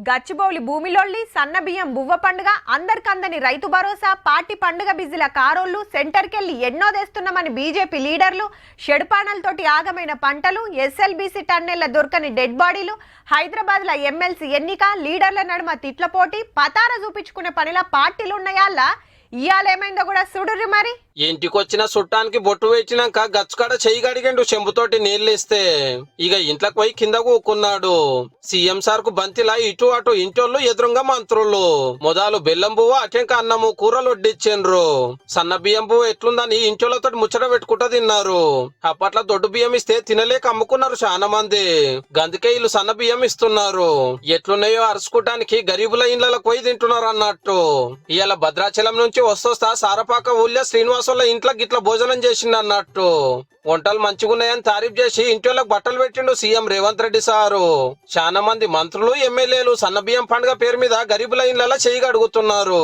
గచ్చిబౌలి భూమిలోళ్ళి సన్నబియ్యం బువ్వ పండుగ అందరికందని రైతు భరోసా పార్టీ పండుగ బిజిల కారోళ్లు సెంటర్కెళ్లి ఎన్నో తెస్తున్నామని బీజేపీ లీడర్లు షెడుపానలతోటి ఆగమైన పంటలు ఎస్ఎల్బీసీ టన్నెళ్ల దొరకని డెడ్ బాడీలు హైదరాబాద్ల ఎమ్మెల్సీ ఎన్నిక లీడర్ల నడుమ తిట్ల పోటీ పతార చూపించుకునే పనిలా పార్టీలు ఉన్నాయా ఇయాలేమైందో కూడా చూడుర్రి మరి. ఇంటికొచ్చిన చుట్టానికి బొట్టు వేచినాక గచ్చుకాడ చెయ్యి గడిగిండు చెంబుతోటి నీళ్ళిస్తే ఇక ఇంట్లోకి పోయి కింద కూకున్నాడు. సీఎం సార్ కు బంతిలా ఇటు అటు ఇంటోళ్ళు ఎదురుగా మంత్రులు మొదలు బెల్లం పువ్వు అటెంక అన్నము కూరలు వడ్డిచ్చిండ్రు. సన్న బియ్యం పువ్వు ఎట్లుందని ఇంటోళ్ళతో ముచ్చట పెట్టుకుంటా తిన్నారు. అప్పట్లో దొడ్డు బియ్యం ఇస్తే తినలేక అమ్ముకున్నారు చాలా మంది. గందుకే వీళ్ళు సన్న బియ్యం ఇస్తున్నారు. ఎట్లున్నాయో అరుచుకోవడానికి గరీబుల ఇండ్లకు పోయి తింటున్నారు అన్నట్టు. ఇవాళ భద్రాచలం నుంచి వస్తొస్తా సారపాక ఊళ్ళో శ్రీనివాసుల ఇంట్లో గిట్ల భోజనం చేసిండు అన్నట్టు. వంటలు మంచిగున్నాయని తారీఫ్ చేసి ఇంటికి బట్టలు పెట్టిండు సీఎం రేవంత్ రెడ్డి సారు. చాలా మంది మంత్రులు ఎమ్మెల్యేలు సన్నబియ్యం పండుగ పేరు మీద గరీబుల ఇండ్లలో చెయ్యి అడుగుతున్నారు.